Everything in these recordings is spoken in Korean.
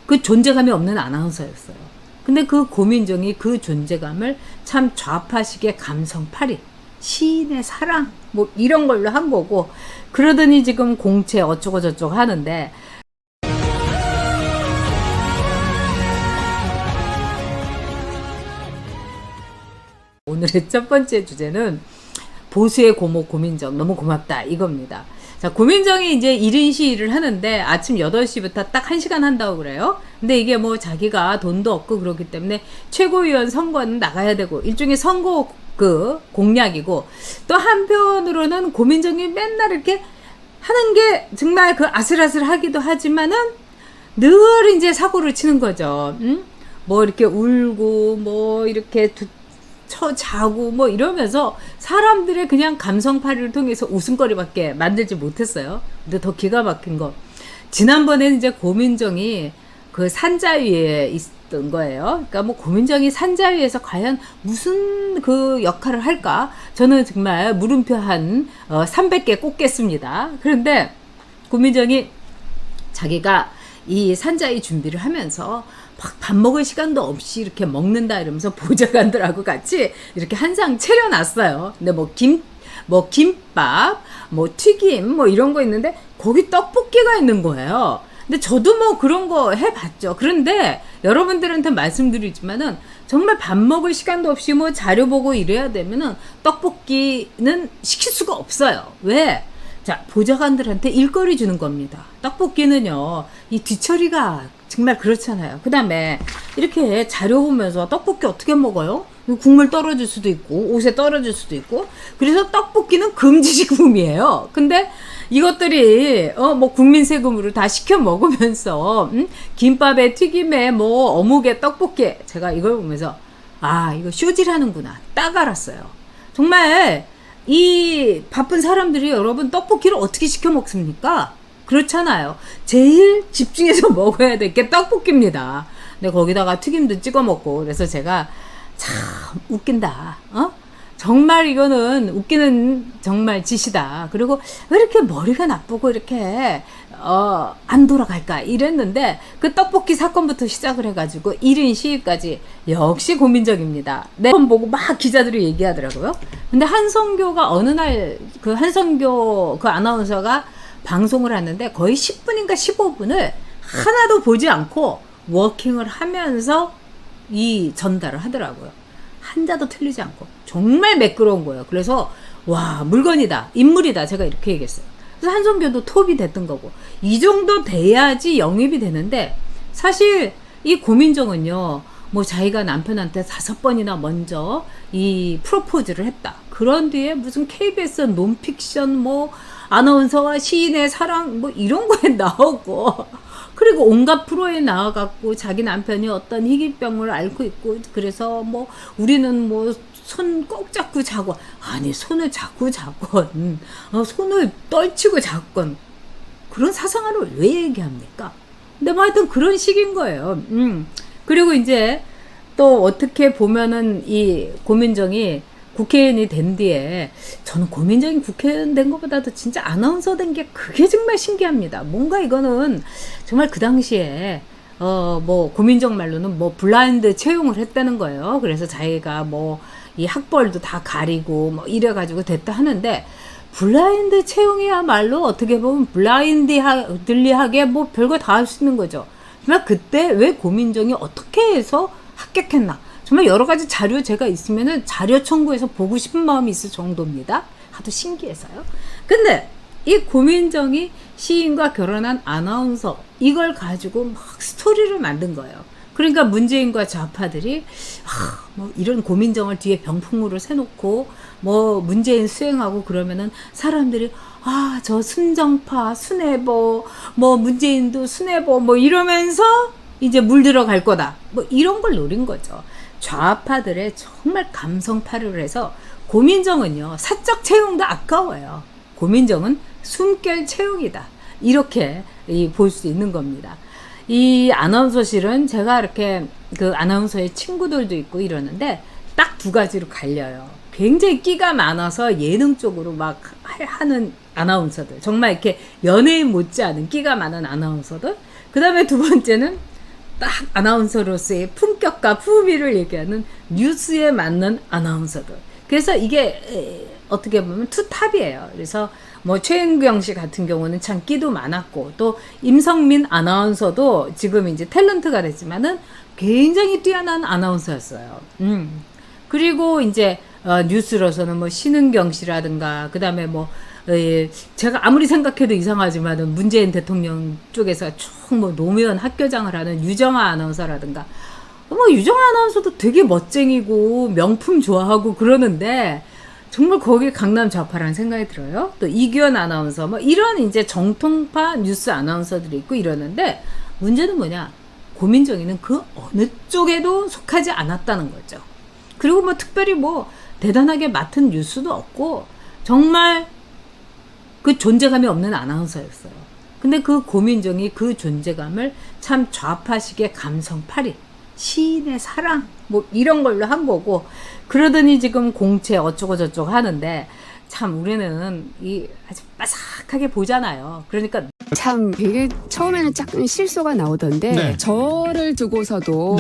그 존재감이 없는 아나운서였어요. 근데 그 고민정이 그 존재감을 참 좌파식의 감성팔이, 시인의 사랑, 뭐 이런 걸로 한 거고, 그러더니 지금 공채 어쩌고 저쩌고 하는데, 오늘의 첫 번째 주제는 보수의 고모 고민정 너무 고맙다 이겁니다. 자, 고민정이 이제 1인 시위를 하는데 아침 8시부터 딱 1시간 한다고 그래요. 근데 이게 뭐 자기가 돈도 없고 그렇기 때문에 최고위원 선거는 나가야 되고 일종의 선거 그 공약이고, 또 한편으로는 고민정이 맨날 이렇게 하는 게 정말 그 아슬아슬하기도 하지만은 늘 이제 사고를 치는 거죠. 뭐 이렇게 울고 뭐 이렇게 자고 뭐 이러면서 사람들의 그냥 감성팔이를 통해서 웃음거리밖에 만들지 못했어요. 근데 더 기가 막힌 거, 지난번에는 이제 고민정이 그 산자 위에 있던 거예요. 그러니까 뭐 고민정이 산자 위에서 과연 무슨 그 역할을 할까? 저는 정말 물음표 한 300개 꽂겠습니다. 그런데 고민정이 자기가 이 산자위 준비를 하면서 막 밥 먹을 시간도 없이 이렇게 먹는다 이러면서 보좌관들하고 같이 이렇게 한 상 차려놨어요. 근데 뭐 김밥, 뭐 튀김, 뭐 이런 거 있는데 거기 떡볶이가 있는 거예요. 근데 저도 뭐 그런 거 해봤죠. 그런데 여러분들한테 말씀드리지만은 정말 밥 먹을 시간도 없이 뭐 자료 보고 이래야 되면은 떡볶이는 시킬 수가 없어요. 왜? 자, 보좌관들한테 일거리 주는 겁니다. 떡볶이는요, 이 뒤처리가 정말 그렇잖아요. 그 다음에 이렇게 자료 보면서 떡볶이 어떻게 먹어요? 국물 떨어질 수도 있고 옷에 떨어질 수도 있고, 그래서 떡볶이는 금지식품이에요. 근데 이것들이 뭐 국민 세금으로 다 시켜 먹으면서 김밥에 튀김에 뭐 어묵에 떡볶이, 제가 이걸 보면서 아, 이거 쇼질하는구나 딱 알았어요. 정말 이 바쁜 사람들이 여러분 떡볶이를 어떻게 시켜 먹습니까? 그렇잖아요. 제일 집중해서 먹어야 될 게 떡볶이입니다. 근데 거기다가 튀김도 찍어 먹고, 그래서 제가 참 웃긴다. 정말 이거는 웃기는 정말 짓이다. 그리고 왜 이렇게 머리가 나쁘고 이렇게 안 돌아갈까 이랬는데, 그 떡볶이 사건부터 시작을 해가지고 1인 시위까지 역시 고민정입니다. 네, 번 보고 막 기자들이 얘기하더라고요. 근데 한성교가 어느 날 그 한성교 그 아나운서가 방송을 하는데 거의 10분인가 15분을 하나도 보지 않고 워킹을 하면서 이 전달을 하더라고요. 한자도 틀리지 않고 정말 매끄러운 거예요. 그래서 와, 물건이다, 인물이다, 제가 이렇게 얘기했어요. 그래서 한성교도 톱이 됐던 거고, 이 정도 돼야지 영입이 되는데, 사실 이 고민정은요, 뭐 자기가 남편한테 5번이나 먼저 이 프로포즈를 했다. 그런 뒤에 무슨 KBS 논픽션 뭐 아나운서와 시인의 사랑 뭐 이런 거에 나오고, 그리고 온갖 프로에 나와갖고 자기 남편이 어떤 희귀병을 앓고 있고, 그래서 뭐 우리는 뭐 손 꼭 잡고 자고, 아니 손을 잡고 자건 손을 떨치고 자건 그런 사생활을 왜 얘기합니까? 근데 뭐 하여튼 그런 식인 거예요. 그리고 이제 또 어떻게 보면은 이 고민정이 국회의원이 된 뒤에, 저는 고민정이 국회의원 된 것보다도 진짜 아나운서 된 게 그게 정말 신기합니다. 뭔가 이거는 정말 그 당시에 뭐 고민정 말로는 뭐 블라인드 채용을 했다는 거예요. 그래서 자기가 뭐 이 학벌도 다 가리고 뭐 이래가지고 됐다 하는데, 블라인드 채용이야말로 어떻게 보면 블라인드들리하게 뭐 별거 다 할 수 있는 거죠. 정말 그때 왜 고민정이 어떻게 해서 합격했나, 정말 여러 가지 자료 제가 있으면은 자료 청구해서 보고 싶은 마음이 있을 정도입니다. 하도 신기해서요. 근데 이 고민정이 시인과 결혼한 아나운서, 이걸 가지고 막 스토리를 만든 거예요. 그러니까 문재인과 좌파들이 뭐 이런 고민정을 뒤에 병풍으로 세놓고 뭐 문재인 수행하고 그러면은 사람들이 저 순정파 순애보, 뭐 문재인도 순애보 뭐 이러면서 이제 물들어갈 거다, 뭐 이런 걸 노린 거죠. 좌파들의 정말 감성파를 해서, 고민정은요 사적 채용도 아까워요. 고민정은 숨결 채용이다, 이렇게 볼 수 있는 겁니다. 이 아나운서실은 제가 이렇게 그 아나운서의 친구들도 있고 이러는데 딱 2가지로 갈려요. 굉장히 끼가 많아서 예능 쪽으로 막 하는 아나운서들, 정말 이렇게 연예인 못지않은 끼가 많은 아나운서들. 그 다음에 2번째는 딱 아나운서로서의 품격과 품위를 얘기하는 뉴스에 맞는 아나운서들. 그래서 이게 어떻게 보면 투탑이에요. 그래서 뭐 최은경 씨 같은 경우는 참 끼도 많았고, 또 임성민 아나운서도 지금 이제 탤런트가 됐지만은 굉장히 뛰어난 아나운서였어요. 그리고 이제 뉴스로서는 뭐 신은경 씨라든가, 그다음에 뭐 제가 아무리 생각해도 이상하지만은 문재인 대통령 쪽에서 쭉 뭐 노무현 학교장을 하는 유정아 아나운서라든가, 뭐 유정아 아나운서도 되게 멋쟁이고 명품 좋아하고 그러는데 정말 거기 강남 좌파라는 생각이 들어요. 또 이규현 아나운서, 뭐 이런 이제 정통파 뉴스 아나운서들이 있고 이러는데, 문제는 뭐냐? 고민정이는 그 어느 쪽에도 속하지 않았다는 거죠. 그리고 뭐 특별히 뭐 대단하게 맡은 뉴스도 없고 정말 그 존재감이 없는 아나운서였어요. 근데 그 고민정이 그 존재감을 참 좌파식의 감성팔이, 시인의 사랑, 뭐 이런 걸로 한 거고, 그러더니 지금 공채 어쩌고 저쩌고 하는데, 참 우리는 이 아주 바삭하게 보잖아요. 그러니까 참 되게 처음에는 조금 실소가 나오던데 네. 저를 두고서도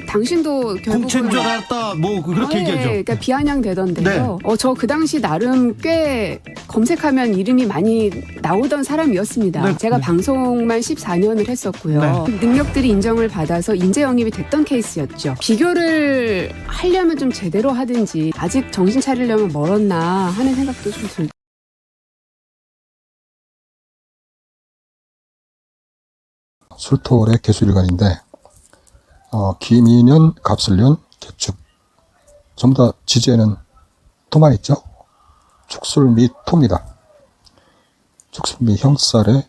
당신도 결국은 공채인 줄 알았다 뭐 그렇게 얘기하죠. 그러니까 비아냥되던데요. 저 그 당시 나름 꽤 검색하면 이름이 많이 나오던 사람이었습니다. 네. 제가 네. 방송만 14년을 했었고요. 능력들이 인정을 받아서 인재 영입이 됐던 케이스였죠. 비교를 하려면 좀 제대로 하든지 아직 정신 차리려면 멀었나 하는 생각도 좀 들죠. 술토의 개수일간인데 김인현, 갑술련, 개축 전부 다 지지에는 토만 있죠. 축술 및 토입니다. 축술 및 형살을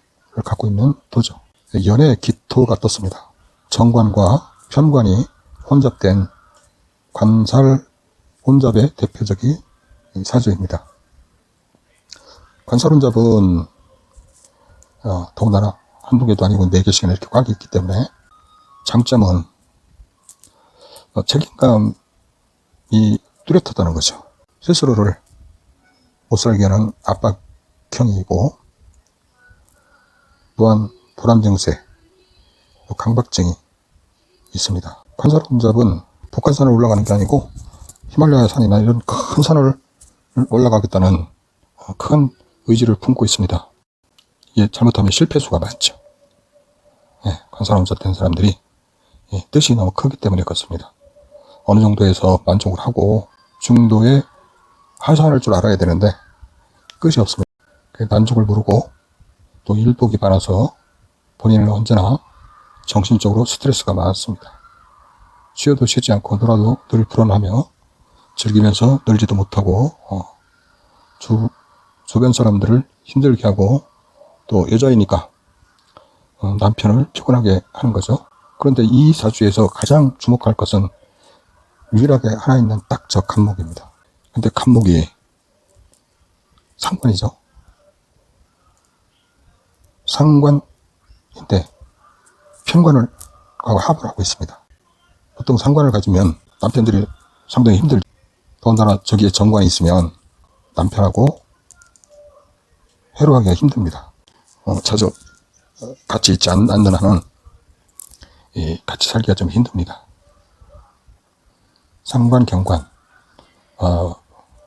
갖고 있는 토죠. 연의 기토가 떴습니다. 정관과 편관이 혼잡된 관살 혼잡의 대표적인 사주입니다. 관살 혼잡은 더군다나 한두 개도 아니고 4개씩이나 이렇게 꽉 있기 때문에 장점은 책임감이 뚜렷하다는 거죠. 스스로를 못 살게 하는 압박형이고, 또한 불안 증세, 강박증이 있습니다. 관살 혼잡은 북한산을 올라가는 게 아니고 히말라야 산이나 이런 큰 산을 올라가겠다는 큰 의지를 품고 있습니다. 이게 잘못하면 실패수가 많죠. 관살 혼잡된 사람들이 뜻이 너무 크기 때문에 그렇습니다. 어느 정도에서 만족을 하고 중도에 하산할 줄 알아야 되는데 끝이 없습니다. 만족을 모르고 또 일복이 많아서 본인은 언제나 정신적으로 스트레스가 많습니다. 쉬어도 쉬지 않고 놀아도 늘 불안하며 즐기면서 놀지도 못하고 주변 사람들을 힘들게 하고, 또 여자이니까 남편을 피곤하게 하는 거죠. 그런데 이 사주에서 가장 주목할 것은 유일하게 하나 있는 딱 저 간목입니다. 근데 간목이 상관이죠. 상관인데 편관을 하고 합을 하고 있습니다. 보통 상관을 가지면 남편들이 상당히 힘들죠. 더군다나 저기에 정관이 있으면 남편하고 회로하기가 힘듭니다. 자주 같이 있지 않는 한은 같이 살기가 좀 힘듭니다. 상관, 경관,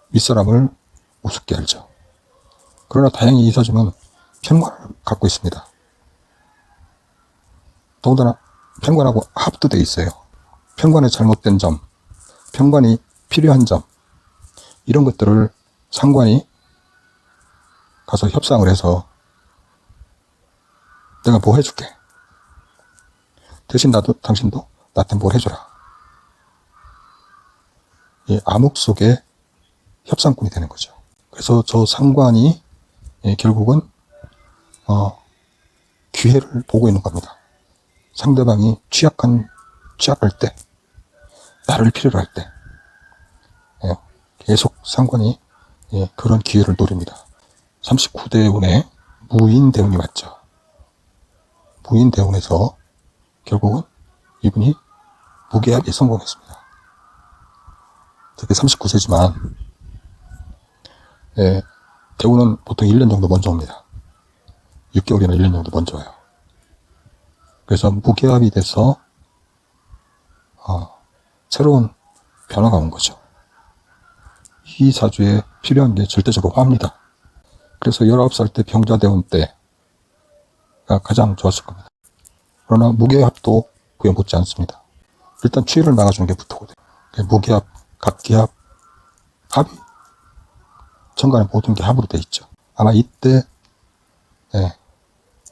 윗사람을 우습게 알죠. 그러나 다행히 이 사주는 편관을 갖고 있습니다. 더군다나 편관하고 합도 되어 있어요. 편관의 잘못된 점, 편관이 필요한 점, 이런 것들을 상관이 가서 협상을 해서 내가 뭐 해줄게. 대신 당신도 나한테 뭘 해줘라. 이 암흑 속에 협상꾼이 되는 거죠. 그래서 저 상관이 결국은 기회를 보고 있는 겁니다. 상대방이 취약할 때, 나를 필요로 할 때 계속 상관이 그런 기회를 노립니다. 39대운에 무인대운이 왔죠. 무인대운에서 결국은 이분이 무계합에 성공했습니다. 그게 39세지만 대운은 보통 1년 정도 먼저 옵니다. 6개월이나 1년 정도 먼저 와요. 그래서 무계합이 돼서 새로운 변화가 온 거죠. 이 사주에 필요한 게 절대적으로 화입니다. 그래서 19살 때 병자대운 때가 가장 좋았을 겁니다. 그러나 무게합도 부여 못지 않습니다. 일단 추위를 막아주는 게 붙어거든요. 무게합, 갑기합, 합이 천간의 모든 게 합으로 돼 있죠. 아마 이때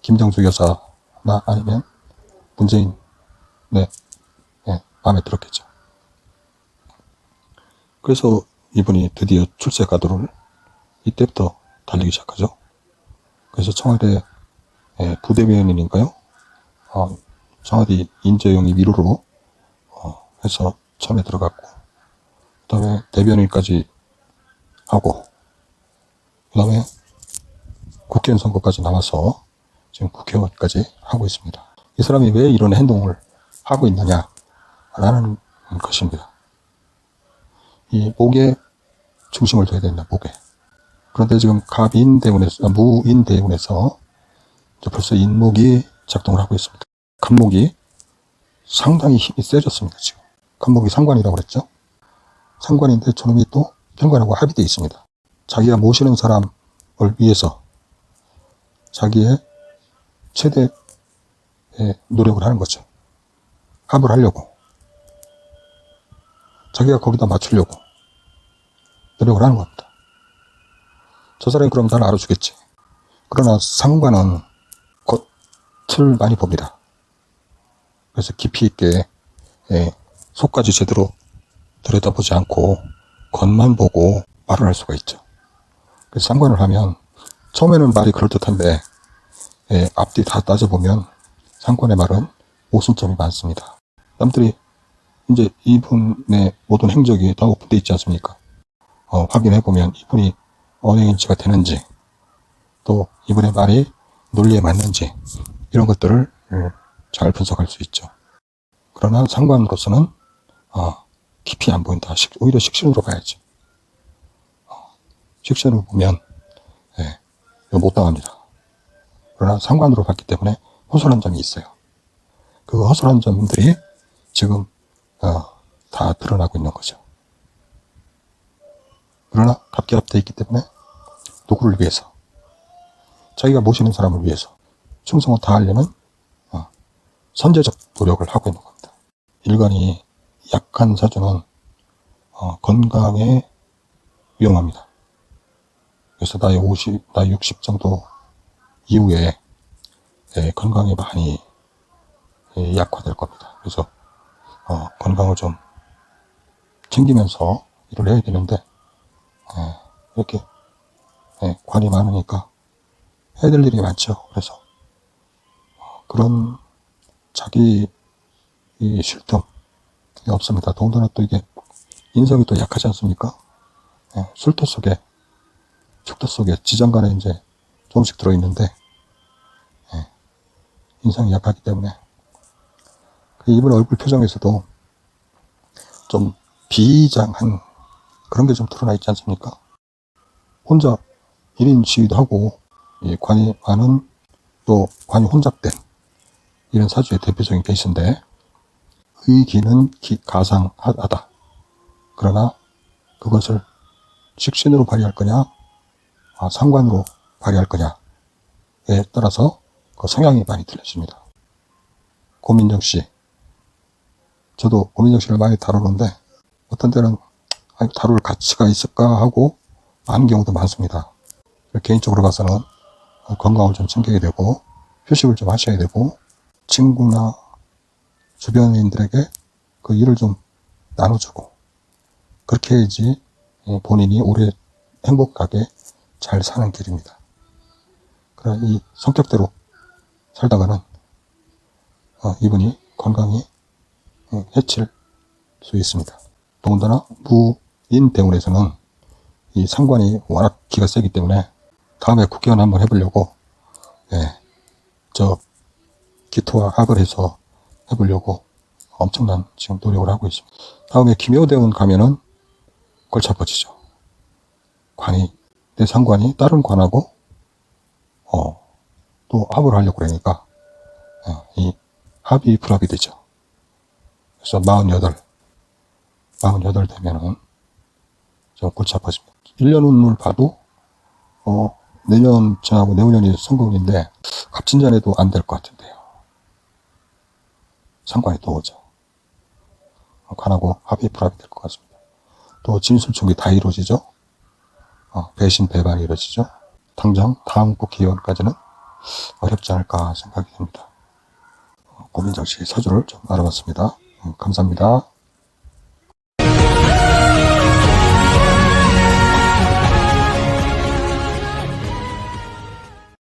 김정숙 여사나 아니면 문재인 마음에 들었겠죠. 그래서 이분이 드디어 출세 가도를 이때부터 달리기 시작하죠. 그래서 청와대 부대변인인가요? 청와대 인재영입 1호로 해서 처음에 들어갔고, 그 다음에 대변인까지 하고, 그 다음에 국회의원 선거까지 나와서 지금 국회의원까지 하고 있습니다. 이 사람이 왜 이런 행동을 하고 있느냐라는 것입니다. 이 목에 중심을 둬야 된다, 목에. 그런데 지금 무인대운에서 벌써 인목이 작동을 하고 있습니다. 간목이 상당히 힘이 세졌습니다, 지금. 간목이 상관이라고 그랬죠. 상관인데 저놈이 또 편관하고 합의되어 있습니다. 자기가 모시는 사람을 위해서 자기의 최대의 노력을 하는 거죠. 합을 하려고. 자기가 거기다 맞추려고 노력을 하는 겁니다. 저 사람이 그럼 날 알아주겠지. 그러나 상관은 겉을 많이 봅니다. 그래서 깊이 있게 속까지 제대로 들여다보지 않고 겉만 보고 말을 할 수가 있죠. 그래서 상관을 하면 처음에는 말이 그럴듯한데 앞뒤 다 따져보면 상관의 말은 모순점이 많습니다. 남들이 이제 이분의 모든 행적이 다 오픈되어 있지 않습니까? 확인해보면 이분이 언행인치가 되는지, 또 이분의 말이 논리에 맞는지, 이런 것들을 잘 분석할 수 있죠. 그러나 상관으로서는 깊이 안 보인다. 오히려 식신으로 봐야지. 식신으로 보면 못 당합니다. 그러나 상관으로 봤기 때문에 허술한 점이 있어요. 그 허술한 점들이 지금 다 드러나고 있는 거죠. 그러나 갑기합되어 있기 때문에 누구를 위해서, 자기가 모시는 사람을 위해서 충성을 다하려는 선제적 노력을 하고 있는 겁니다. 일간이 약한 사주는 건강에 위험합니다. 그래서 나이 60 정도 이후에 건강이 많이 약화될 겁니다. 그래서 건강을 좀 챙기면서 일을 해야 되는데 이렇게 관이 많으니까 해야 될 일이 많죠. 그래서 그런 자기 쉴 틈이 없습니다. 더군다나 또 이게 인성이 또 약하지 않습니까? 술토 속에, 축토 속에 지장간에 이제 조금씩 들어있는데 인성이 약하기 때문에 이분 얼굴 표정에서도 좀 비장한 그런 게 좀 드러나 있지 않습니까? 혼자 1인 시위도 하고 관이 많은, 또 관이 혼잡된 이런 사주의 대표적인 케이스인데, 의기는 가상하다. 그러나 그것을 식신으로 발휘할 거냐, 상관으로 발휘할 거냐에 따라서 그 성향이 많이 틀려집니다. 고민정 씨, 저도 고민정 씨를 많이 다루는데 어떤 때는 다룰 가치가 있을까 하고 많은 경우도 많습니다. 개인적으로 봐서는 건강을 좀 챙겨야 되고 휴식을 좀 하셔야 되고 친구나 주변인들에게 그 일을 좀 나눠주고, 그렇게 해야지 본인이 오래 행복하게 잘 사는 길입니다. 그러나 이 성격대로 살다가는 이분이 건강이 해칠 수 있습니다. 더군다나 무인대운에서는 이 상관이 워낙 기가 세기 때문에 다음에 국회의원 한번 해보려고 저 기토와 합을 해서 해보려고 엄청난 지금 노력을 하고 있습니다. 다음에 기묘대운 가면은 걸쳐버지죠. 관이, 내 상관이 다른 관하고 또 합을 하려고 그러니까 이 합이 불합이 되죠. 그래서 48 되면은 좀 골치 아파집니다. 1년 운을 봐도, 내년 지나고 내후년이 성공인데, 갑진전에도 안 될 것 같은데요. 상관이 또 오죠. 관하고 합의 불합이 될 것 같습니다. 또 진술충이 다 이루어지죠. 배신 배반이 이루어지죠. 당장 다음 국회의원까지는 어렵지 않을까 생각이 듭니다. 고민정 씨 사주를 좀 알아봤습니다. 감사합니다.